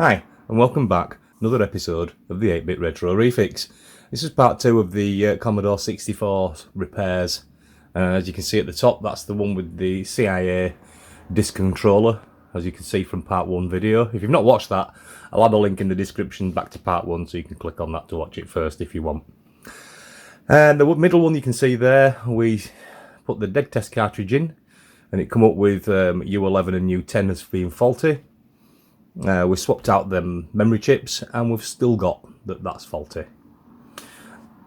Hi, and welcome back. Another episode of the 8-Bit Retro Refix. This is part 2 of the Commodore 64 repairs. As you can see at the top, that's the one with the CIA disk controller, as you can see from part 1 video. If you've not watched that, I'll add a link in the description back to part 1 so you can click on that to watch it first if you want. And the middle one you can see there, we put the dead test cartridge in, and it come up with U11 and U10 as being faulty. We swapped out them memory chips and we've still got that's faulty.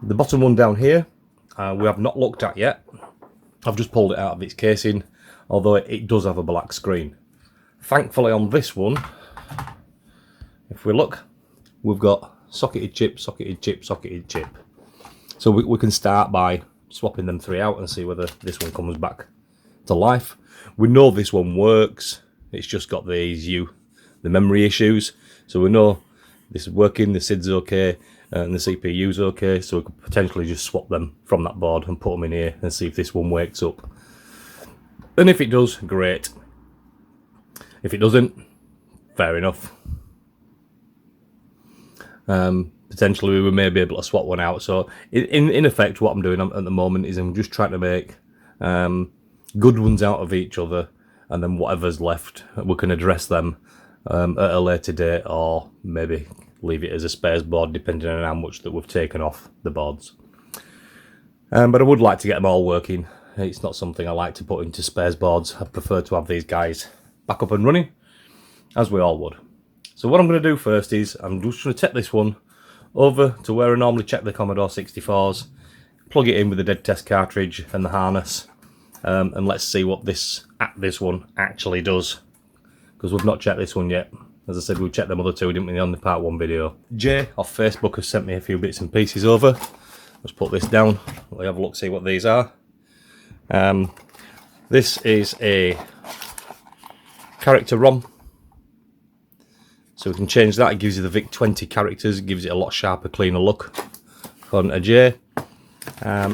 The bottom one down here we have not looked at yet. I've just pulled it out of its casing, although it does have a black screen. Thankfully on this one, if we look, we've got socketed chip, socketed chip, socketed chip. So we can start by swapping them three out and see whether this one comes back to life. We know this one works, it's just got the memory issues, so we know this is working, the SID's okay, and the CPU's okay, so we could potentially just swap them from that board and put them in here and see if this one wakes up. And if it does, great. If it doesn't, fair enough. Potentially we may be able to swap one out. So in effect, what I'm doing at the moment is I'm just trying to make good ones out of each other, and then whatever's left, we can address them at a later date, or maybe leave it as a spares board depending on how much that we've taken off the boards. But I would like to get them all working. It's not something I like to put into spares boards. I prefer to have these guys back up and running, as we all would. So what I'm going to do first is I'm just going to take this one over to where I normally check the Commodore 64s, plug it in with the dead test cartridge and the harness, and let's see what this one actually does, because we've not checked this one yet. As I said, we checked them other two, didn't we, on the part 1 video. Jay off Facebook has sent me a few bits and pieces over. Let's put this down, we'll have a look, see what these are. This is a character ROM, so we can change that. It gives you the VIC-20 characters, it gives it a lot sharper, cleaner look, according to Jay.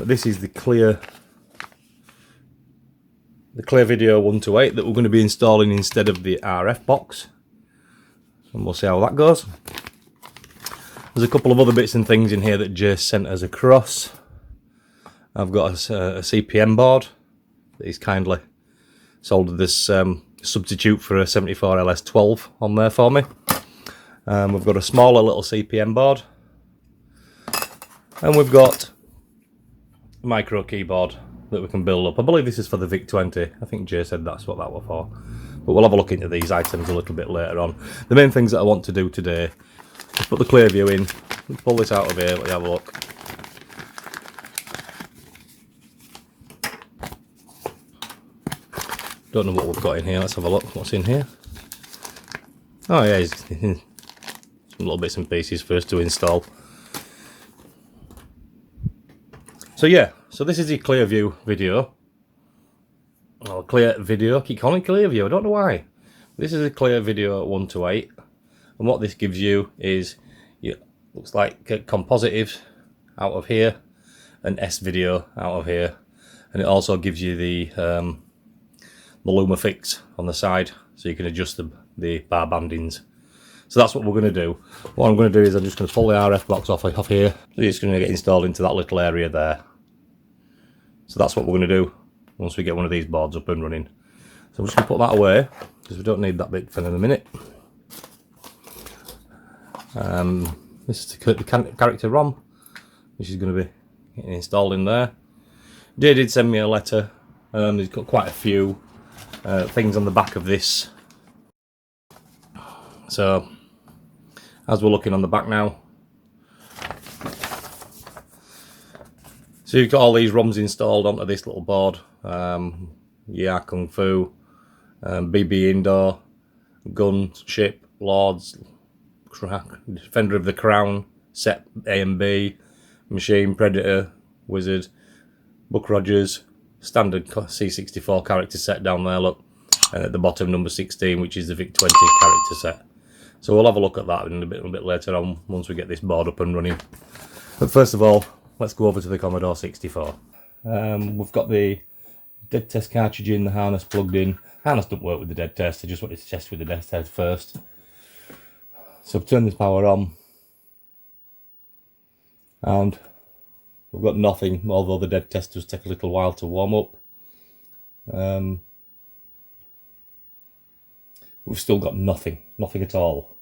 This is the ClearVideo128 that we're going to be installing instead of the RF box, and we'll see how that goes. There's a couple of other bits and things in here that Jay sent us across. I've got a CPM board that he's kindly soldered this substitute for a 74LS12 on there for me. We've got a smaller little CPM board, and we've got a micro keyboard that we can build up. I believe this is for the VIC-20. I think Jay said that's what that was for. But we'll have a look into these items a little bit later on. The main things that I want to do today is put the ClearView in, pull this out of here, let me have a look. Don't know what we've got in here, let's have a look. What's in here? Oh yeah, some little bits and pieces for us to install. So yeah, so this is the ClearView video. Or ClearVideo, I keep calling it ClearView, I don't know why. This is a ClearVideo128, and what this gives you is, looks like compositive out of here, and S-video out of here, and it also gives you the Lumafix on the side, so you can adjust the bar bandings. So that's what we're going to do. What I'm going to do is I'm just going to pull the RF box off here, so it's going to get installed into that little area there. So that's what we're going to do once we get one of these boards up and running. So I'm just going to put that away, because we don't need that bit for in a minute. This is the character ROM, which is going to be getting installed in there. Jay did send me a letter. He's got quite a few things on the back of this. So as we're looking on the back now, so you've got all these ROMs installed onto this little board. Yeah, Kung Fu, BB Indoor, Gun, Ship, Lords, Defender of the Crown, Set A and B, Machine, Predator, Wizard, Buck Rogers, standard C64 character set down there, look, and at the bottom number 16, which is the VIC-20 character set. So we'll have a look at that in a bit later on, once we get this board up and running. But first of all, let's go over to the Commodore 64. We've got the dead test cartridge in, the harness plugged in. Harness doesn't work with the dead test, I just wanted to test with the dead test first. So I've turned this power on, and we've got nothing, although the dead test does take a little while to warm up. We've still got nothing at all.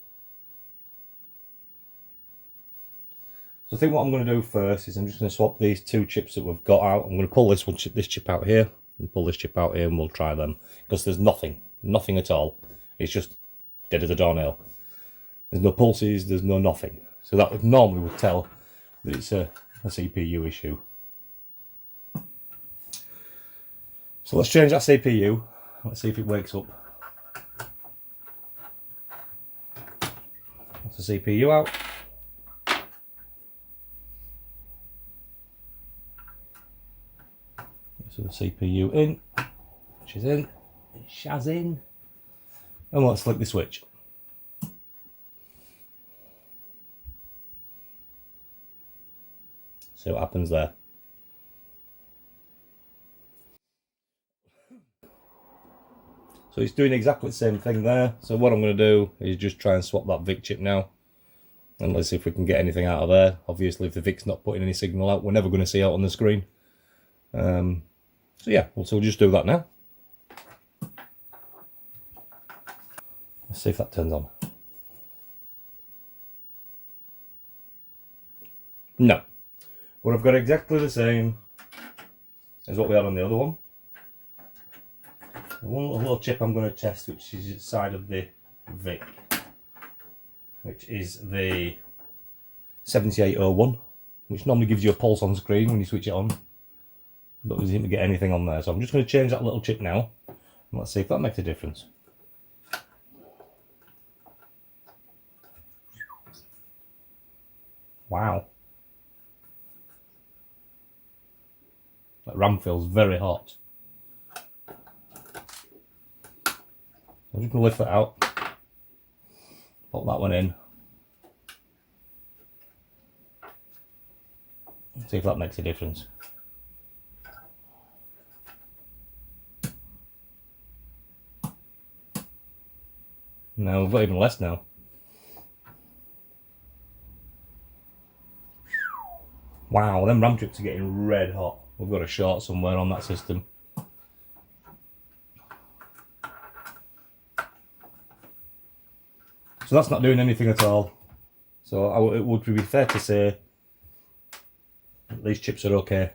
So I think what I'm going to do first is I'm just going to swap these two chips that we've got out. I'm going to pull this chip out here, and pull this chip out here, and we'll try them, because there's nothing at all. It's just dead as a doornail. There's no pulses, there's no nothing. So that normally would tell that it's a CPU issue. So let's change that CPU. Let's see if it wakes up. That's the CPU out. So the CPU in, which is in, shaz in, and let's flick the switch. See what happens there. So it's doing exactly the same thing there. So what I'm going to do is just try and swap that VIC chip now. And let's see if we can get anything out of there. Obviously, if the VIC's not putting any signal out, we're never going to see out on the screen. So yeah, so we'll just do that now. Let's see if that turns on. No. But I've got exactly the same as what we had on the other one. One little chip I'm going to test, which is inside of the VIC, which is the 7801, which normally gives you a pulse on screen when you switch it on. But we didn't get anything on there, so I'm just going to change that little chip now, and let's see if that makes a difference. Wow. That RAM feels very hot. I'm just going to lift that out, pop that one in, see if that makes a difference. No, we've got even less now. Wow, them RAM chips are getting red hot. We've got a short somewhere on that system. So that's not doing anything at all. So it would be fair to say that these chips are okay.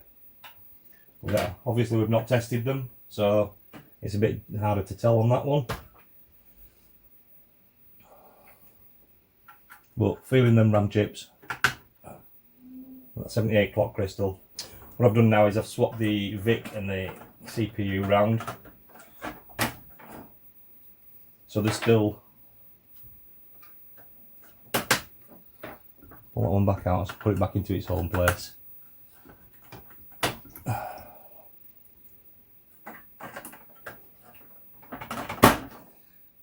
Yeah, obviously we've not tested them, so it's a bit harder to tell on that one. But feeling them RAM chips, that 78 clock crystal. What I've done now is I've swapped the VIC and the CPU round. So there's still... Pull that one back out, let's put it back into its home place.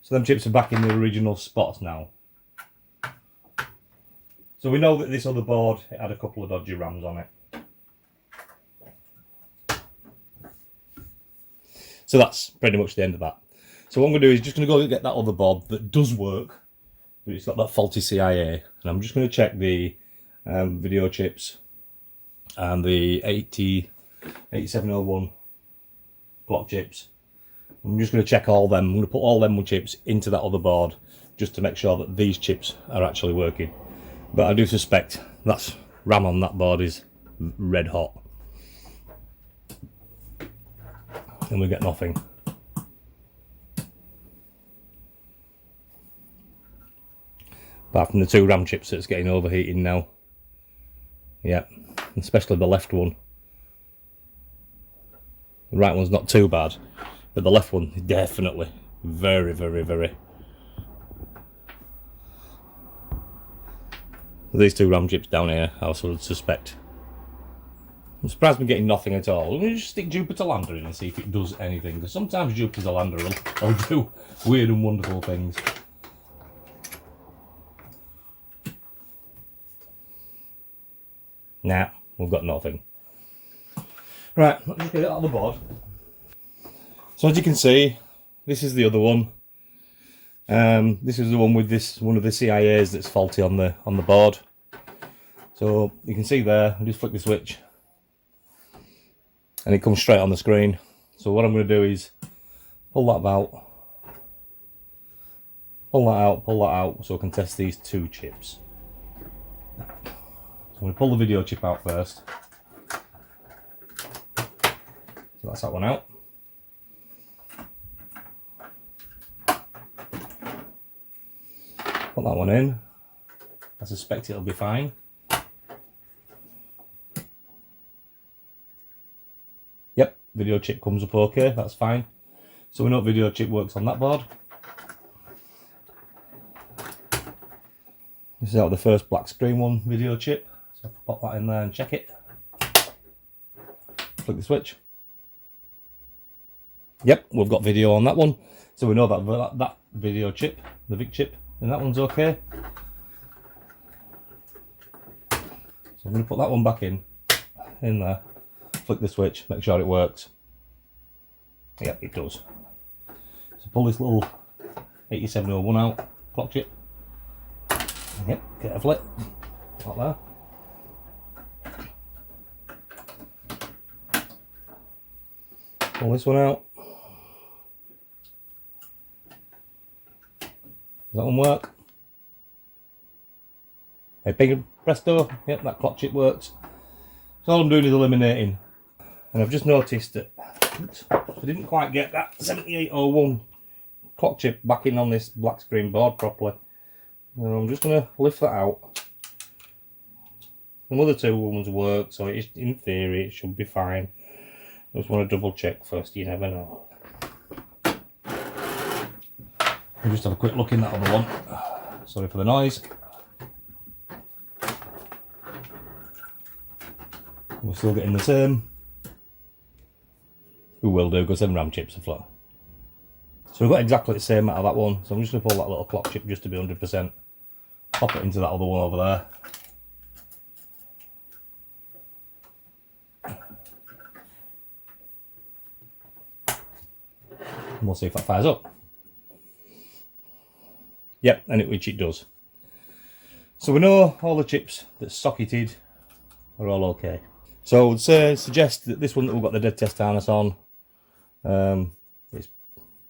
So them chips are back in the original spots now. So we know that this other board, it had a couple of dodgy RAMs on it. So that's pretty much the end of that. So what I'm going to do is just going to go and get that other board that does work, but it's got that faulty CIA, and I'm just going to check the video chips and the 8701 clock chips. I'm just going to check all them. I'm going to put all them chips into that other board just to make sure that these chips are actually working. But I do suspect that's RAM on that board is red hot, and we get nothing. Apart from the two RAM chips that's getting overheating now. Yeah, especially the left one. The right one's not too bad, but the left one is definitely very, very, very. These two RAM chips down here, I also would suspect. I'm surprised we're getting nothing at all. Let me just stick Jupiter Lander in and see if it does anything, because sometimes Jupiter Lander will do weird and wonderful things. Nah, we've got nothing. Right, let's just get it out of the board. So as you can see, this is the other one. This is the one with one of the CIAs that's faulty on the board. So you can see there, I just flick the switch and it comes straight on the screen. So what I'm going to do is pull that out, pull that out, so I can test these two chips. So I'm going to pull the video chip out first. So that's that one out. Put that one in. I suspect it'll be fine. Yep, video chip comes up okay, that's fine. So we know video chip works on that board. This is out of the first black screen one, video chip. So I'll pop that in there and check it. Flick the switch. Yep, we've got video on that one. So we know that video chip, the VIC chip, and that one's okay. So I'm going to put that one back in there. Flick the switch, make sure it works. Yep, it does. So pull this little 8701 out, clock chip. Yep, carefully, like there. Pull this one out. Does that one work? Hey, big presto, yep, that clock chip works. So all I'm doing is eliminating. And I've just noticed that I didn't quite get that 7801 clock chip back in on this black screen board properly. And I'm just going to lift that out. The other two ones work, so in theory it should be fine. I just want to double check first, you never know. I'll just have a quick look in that other one. Sorry for the noise. We're still getting the same. We will do, because them RAM chips are flat. So we've got exactly the same out of that one. So I'm just going to pull that little clock chip just to be 100%. Pop it into that other one over there. And we'll see if that fires up. Yep, which it does. So we know all the chips that's socketed are all okay. So I would suggest that this one that we've got the dead test harness on, it's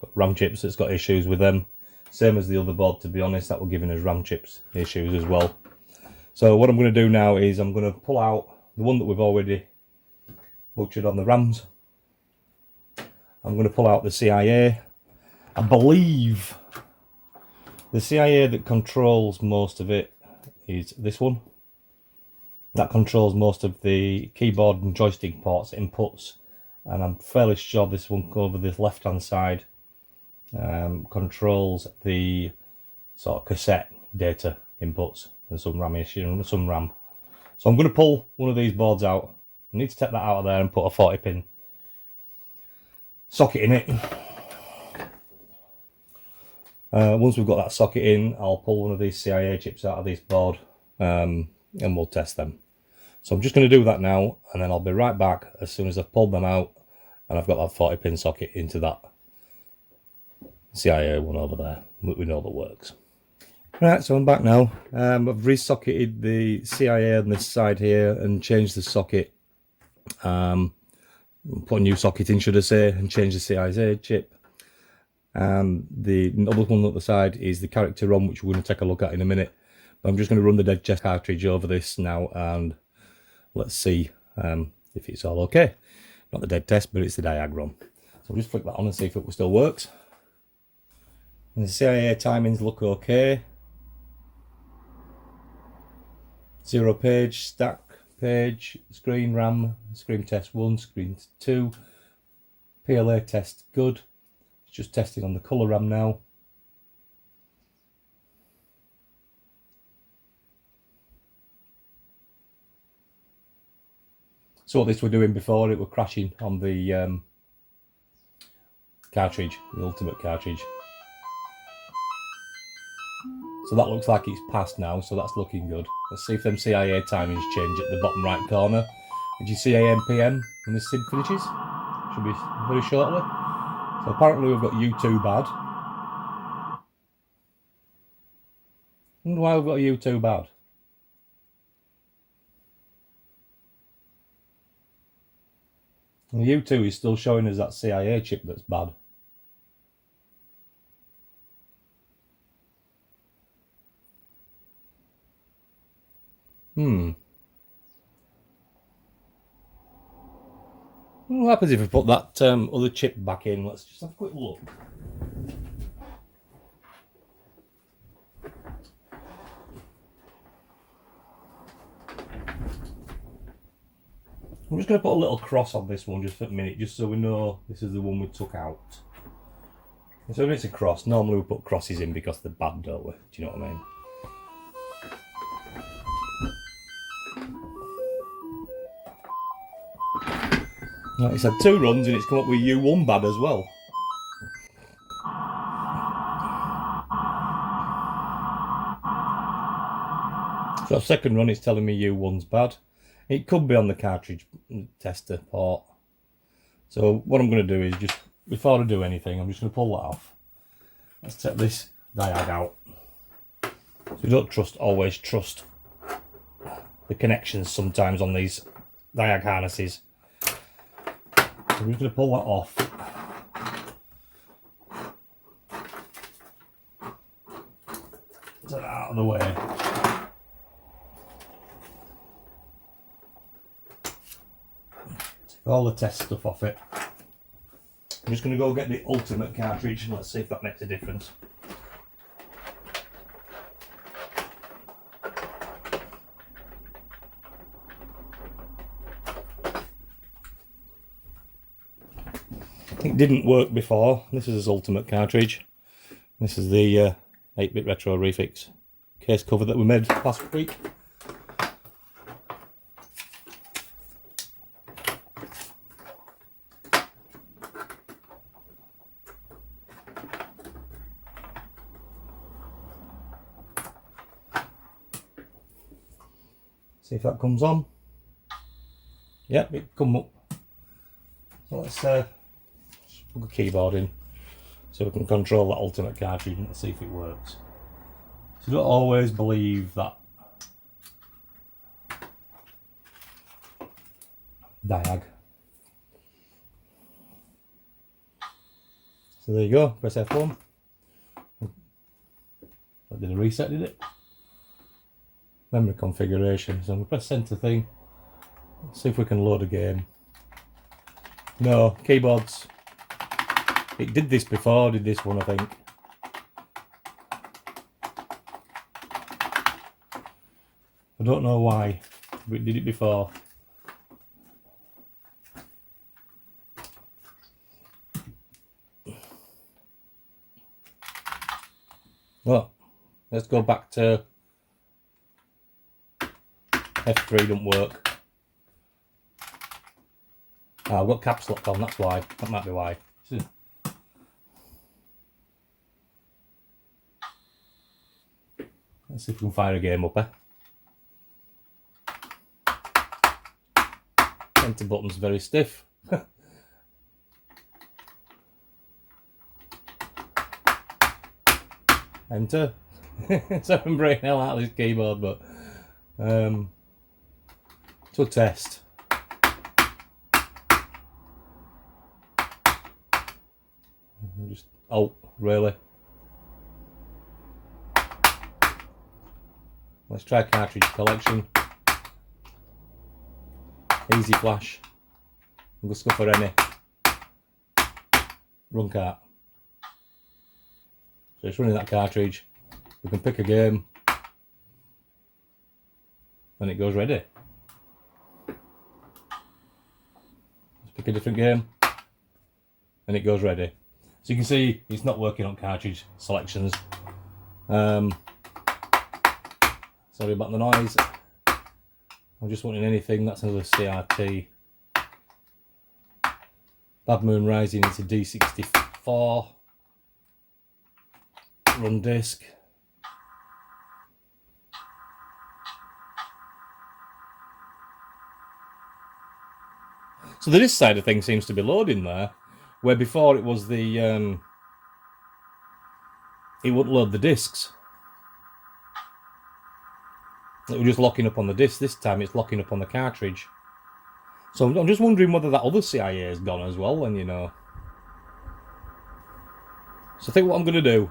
got RAM chips that's got issues with them. Same as the other board, to be honest, that will giving us RAM chips issues as well. So what I'm going to do now is I'm going to pull out the one that we've already butchered on the RAMs. I'm going to pull out the CIA. I believe the CIA that controls most of it is this one. That controls most of the keyboard and joystick ports inputs, and I'm fairly sure this one over this left hand side controls the sort of cassette data inputs and some RAM issue, some RAM. So I'm going to pull one of these boards out. I need to take that out of there and put a 40 pin socket in it. Once we've got that socket in, I'll pull one of these CIA chips out of this board and we'll test them. So I'm just going to do that now, and then I'll be right back as soon as I've pulled them out and I've got that 40 pin socket into that CIA one over there. We know that works. Right, so I'm back now. I've re-socketed the CIA on this side here and changed the socket. Put a new socket in, should I say, and change the CIA chip. The other one at the side is the character ROM, which we're going to take a look at in a minute. But I'm just going to run the dead test cartridge over this now, and let's see if it's all okay. Not the dead test, but it's the diagram. So I'll just flick that on and see if it still works. And the CIA timings look okay. 0 page, stack page, screen RAM, screen test 1, screen 2. PLA test good. It's just testing on the colour RAM now. So what this were doing before, it were crashing on the cartridge, the ultimate cartridge. So that looks like it's passed now, so that's looking good. Let's see if them CIA timings change at the bottom right corner. Did you see AM PM when this SID finishes? Should be very shortly. So apparently we've got U2 bad. wonder why we've got a U2 bad. And the U2 is still showing us that CIA chip that's bad. What happens if we put that other chip back in? Let's just have a quick look. I'm just going to put a little cross on this one just for a minute, just so we know this is the one we took out. So if it's a cross, normally we put crosses in because they're bad, don't we? Do you know what I mean? Right, it's had 2 runs and it's come up with U1 bad as well. So second run it's telling me U1's bad. It could be on the cartridge tester port. So what I'm going to do is just, before I do anything, I'm just going to pull that off. Let's take this diag out. So you don't always trust the connections sometimes on these diag harnesses. So I'm just going to pull that off. Get that out of the way. Take all the test stuff off it. I'm just going to go get the ultimate cartridge and let's see if that makes a difference. It didn't work before. This is his ultimate cartridge. This is the 8-bit retro refix case cover that we made last week. See if that comes on. Yep, it come up. So let's plug a keyboard in so we can control that ultimate cartridge and see if it works. So don't always believe that diag. So there you go, press F1. That did a reset, did it? Memory configuration. So I'm going to press center thing. Let's see if we can load a game. No, keyboards. It did this before, did this one I think. I don't know why, but it did it before. Well, let's go back to F3 don't work. Oh, I've got caps lock on, that's why. That might be why. Let's see if we can fire a game up, Enter button's very stiff. Enter. So I'm breaking hell out of this keyboard, but to a test. Just, oh, really? Let's try cartridge collection. Easy flash. I'm going to go for any. Run cart. So it's running that cartridge. We can pick a game. And it goes ready. Let's pick a different game. And it goes ready. So you can see it's not working on cartridge selections. Sorry about the noise. I'm just wanting anything. That's another CRT. Bad Moon Rising is a D64. Run disc. So the disc side of things seems to be loading there, where before it was the it wouldn't load the discs. It was just locking up on the disc. This time it's locking up on the cartridge. So I'm just wondering whether that other CIA is gone as well, and you know. So I think what I'm going to do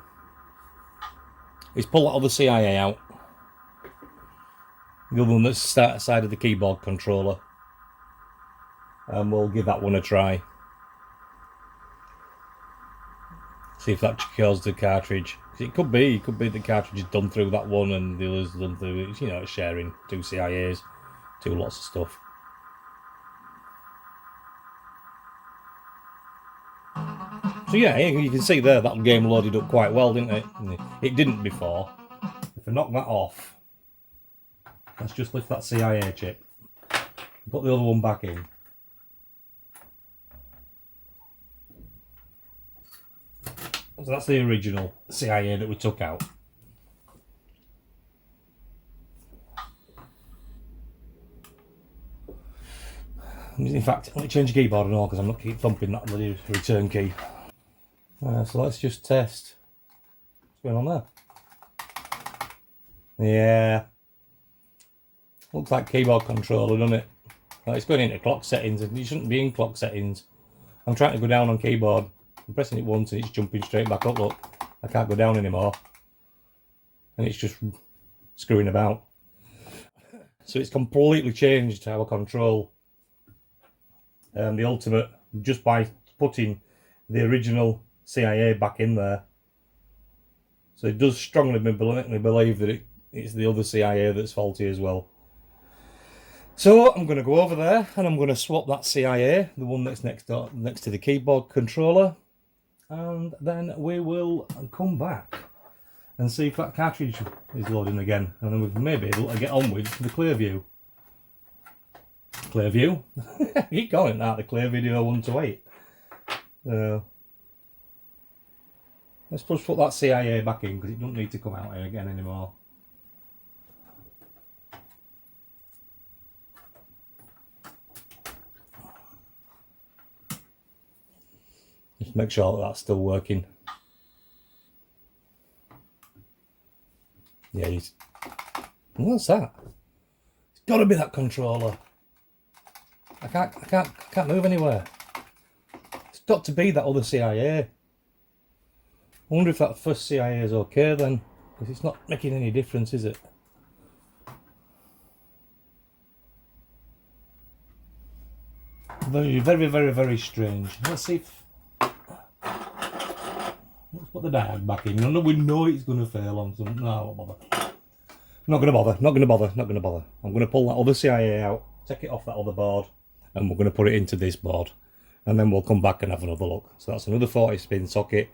is pull that other CIA out. The other one that's the side of the keyboard controller. And we'll give that one a try. See if that cures the cartridge. It could be the cartridge is done through that one and the other's done through it. You know, it's sharing two CIAs, two lots of stuff. So yeah, you can see there that game loaded up quite well, didn't it? It didn't before. If I knock that off, let's just lift that CIA chip, put the other one back in. So that's the original CIA that we took out. In fact, let me change the keyboard and all because I'm not keep thumping that bloody return key. So let's just test. What's going on there? Yeah. Looks like keyboard controller, doesn't it? Well, it's going into clock settings and it shouldn't be in clock settings. I'm trying to go down on keyboard. I'm pressing it once and it's jumping straight back up, look. I can't go down anymore. And it's just screwing about. So it's completely changed how I control the Ultimate just by putting the original CIA back in there. So it does strongly make me believe that it's the other CIA that's faulty as well. So I'm going to go over there and I'm going to swap that CIA, the one that's next to the keyboard controller, and then we will come back and see if that cartridge is loading again, and then we may be able to get on with the ClearView. Keep calling that the ClearVideo128. Let's just put that CIA back in because it doesn't need to come out here again anymore. Just make sure that that's still working. Yeah, what's that? It's got to be that controller. I can't move anywhere. It's got to be that other CIA. I wonder if that first CIA is okay then, because it's not making any difference, is it? Very, very, very, very strange. Let's see if... Let's put the diag back in. We know it's going to fail on something. No, I won't bother. Not going to bother. I'm going to pull that other CIA out, take it off that other board, and we're going to put it into this board. And then we'll come back and have another look. So that's another 40-pin socket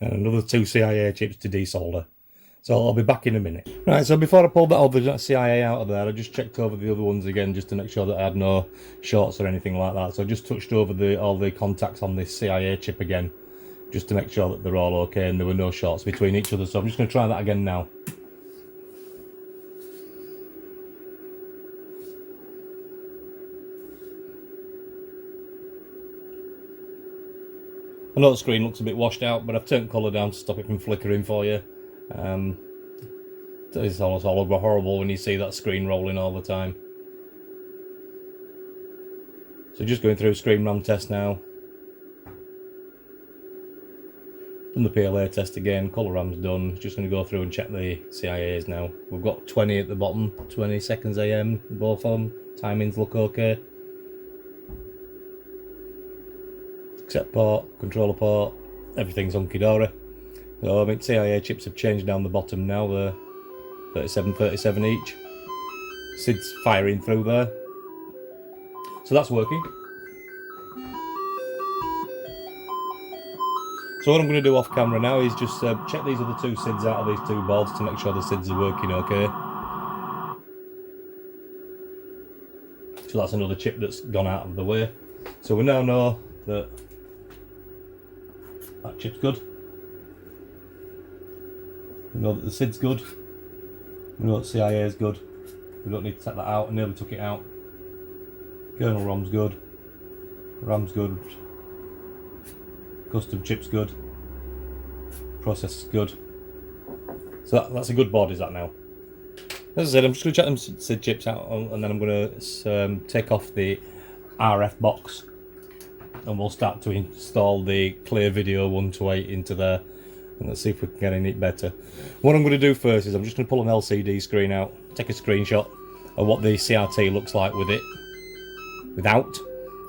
and another 2 CIA chips to desolder. So I'll be back in a minute. Right, so before I pulled that other CIA out of there, I just checked over the other ones again just to make sure that I had no shorts or anything like that. So I just touched over all the contacts on this CIA chip again, just to make sure that they're all okay and there were no shorts between each other. So I'm just going to try that again now. I know the screen looks a bit washed out, but I've turned colour down to stop it from flickering for you. It's almost horrible when you see that screen rolling all the time. So just going through screen RAM test now. Done the PLA test again, colour RAM's done. Just going to go through and check the CIAs now. We've got 20 at the bottom, 20 seconds AM, both of them. Timings look okay. Except port, controller port, everything's hunky-dory. So I mean, CIA chips have changed down the bottom now, they're 37 each. SID's firing through there. So that's working. So what I'm going to do off camera now is just check these other 2 SIDs out of these 2 boards to make sure the SIDs are working okay. So that's another chip that's gone out of the way. So we now know that that chip's good. We know that the SID's good. We know that CIA is good. We don't need to take that out. I nearly took it out. Kernel ROM's good. RAM's good. Custom chip's good. Processor's good. So that's a good board, is that now? As I said, I'm just going to check them SID chips out, and then I'm going to take off the RF box, and we'll start to install the ClearVideo128 into there, and let's see if we can get any better. What I'm going to do first is I'm just going to pull an LCD screen out, take a screenshot of what the CRT looks like with it without,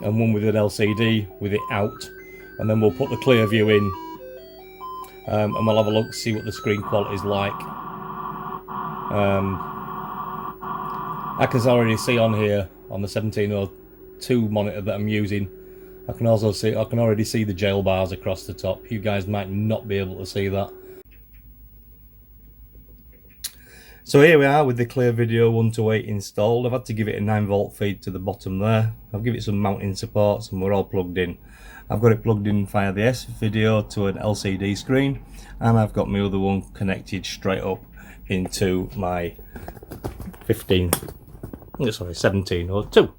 and one with an LCD with it out, and then we'll put the ClearView in, and we'll have a look, see what the screen quality is like. I can already see on here on the 1702 monitor that I'm using, I can already see the jail bars across the top. You guys might not be able to see that. So here we are with the ClearVideo128 installed. I've had to give it a 9V feed to the bottom there. I've given it some mounting supports and we're all plugged in. I've got it plugged in via the S-Video to an LCD screen, and I've got my other one connected straight up into my 1702.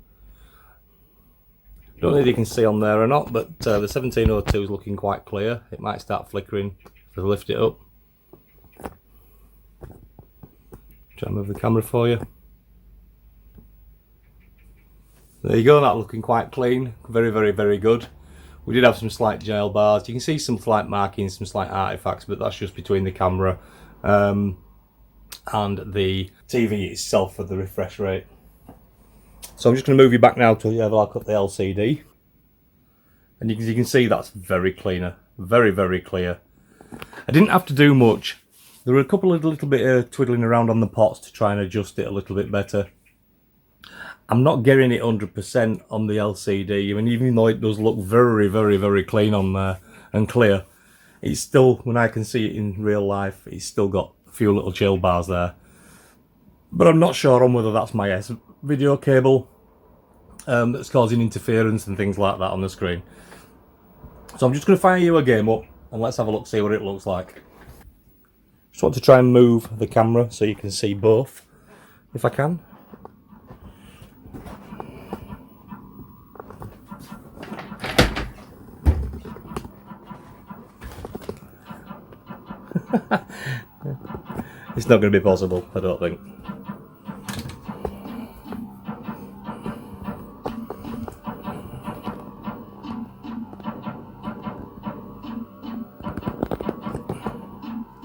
Don't know if you can see on there or not, but the 1702 is looking quite clear. It might start flickering if I lift it up. Try and move the camera for you. There you go, that's looking quite clean. Very, very, very good. We did have some slight jail bars. You can see some slight markings, some slight artifacts, but that's just between the camera and the TV itself for the refresh rate. So I'm just going to move you back now to have a look at the LCD. And you can see that's very cleaner. Very, very clear. I didn't have to do much. There were a couple of little bit of twiddling around on the pots to try and adjust it a little bit better. I'm not getting it 100% on the LCD. I mean, even though it does look very, very, very clean on there and clear, it's still, when I can see it in real life, it's still got a few little jail bars there. But I'm not sure on whether that's my S-Video cable that's causing interference and things like that on the screen. So I'm just going to fire you a game up and let's have a look, see what it looks like. Just want to try and move the camera so you can see both, if I can. It's not going to be possible, I don't think.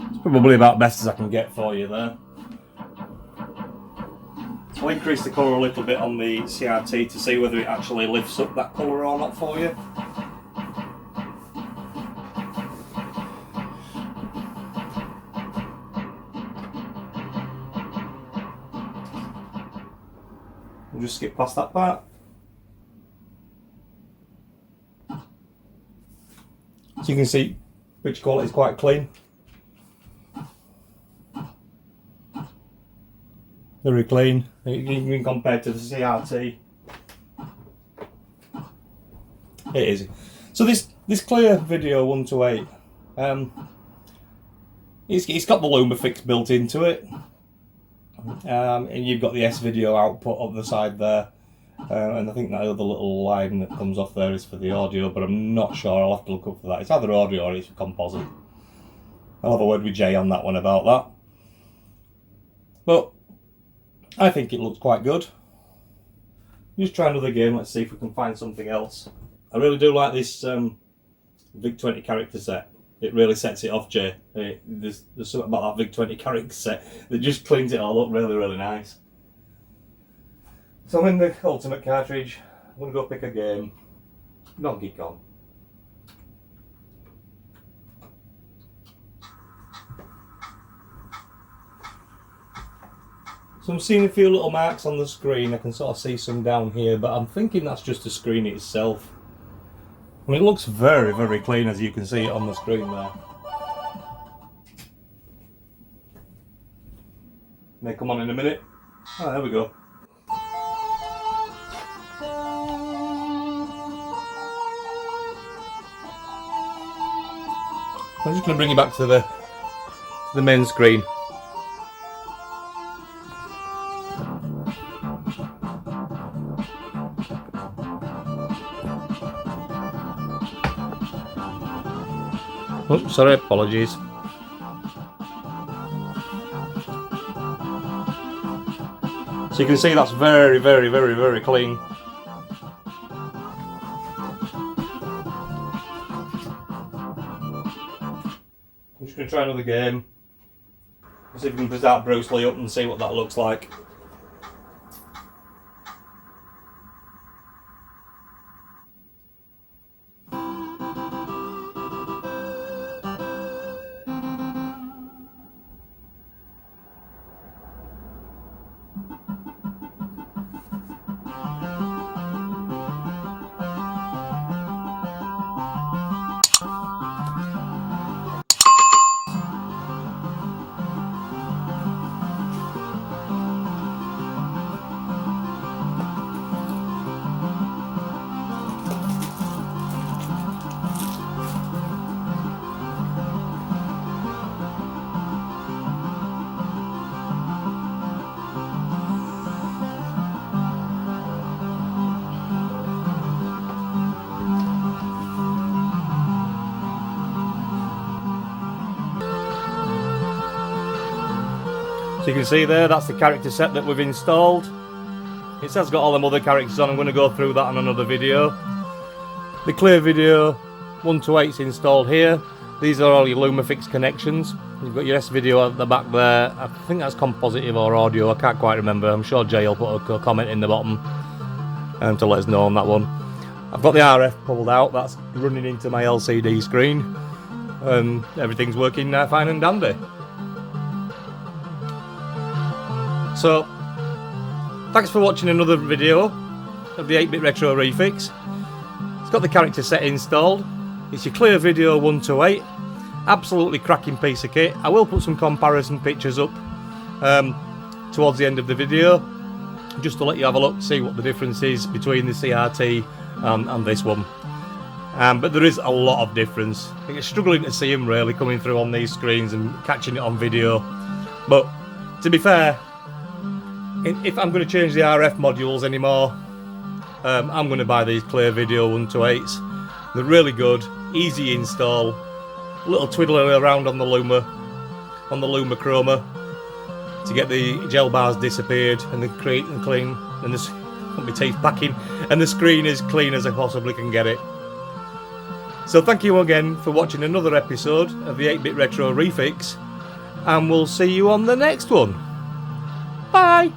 It's probably about best as I can get for you there. I'll increase the colour a little bit on the CRT to see whether it actually lifts up that colour or not for you. We'll just skip past that part. So you can see picture quality is quite clean. Very clean, even compared to the CRT. It is. So this ClearVideo128, it's got the Lumafix built into it. And you've got the S-Video output on the side there, and I think that other little line that comes off there is for the audio, but I'm not sure. I'll have to look up for that. It's either audio or it's composite. I'll have a word with Jay on that one about that. But I think it looks quite good. Just try another game. Let's see if we can find something else. I really do like this VIC-20 character set. It really sets it off, Jay. There's something about that VIC-20 character set that just cleans it all up really, really nice. So I'm in the Ultimate cartridge. I'm going to go pick a game. Donkey Kong. So I'm seeing a few little marks on the screen. I can sort of see some down here, but I'm thinking that's just the screen itself. I mean, it looks very, very clean as you can see it on the screen there. May come on in a minute. Oh, there we go. I'm just going to bring you back to the main screen. Oh, sorry, apologies. So you can see that's very, very, very, very clean. I'm just going to try another game. See if we can start Bruce Lee up and see what that looks like. So you can see there, that's the character set that we've installed. It says got all them other characters on. I'm going to go through that in another video. The ClearVideo128 is installed here. These are all your LumaFix connections. You've got your S-Video at the back there. I think that's compositive or audio, I can't quite remember. I'm sure Jay will put a comment in the bottom to let us know on that one. I've got the RF pulled out, that's running into my LCD screen. Everything's working fine and dandy. So, thanks for watching another video of the 8-bit Retro Refix. It's got the character set installed. It's your ClearVideo128. Absolutely cracking piece of kit. I will put some comparison pictures up towards the end of the video, just to let you have a look, see what the difference is between the CRT and this one. But there is a lot of difference. I think you're struggling to see them really coming through on these screens and catching it on video. But to be fair, if I'm going to change the RF modules anymore, I'm going to buy these ClearVideo128s. They're really good, easy install, a little twiddling around on the Luma Chroma to get the gel bars disappeared and the clean and this my teeth packing and the screen as clean as I possibly can get it. So thank you again for watching another episode of the 8-bit Retro Refix, and we'll see you on the next one. Bye!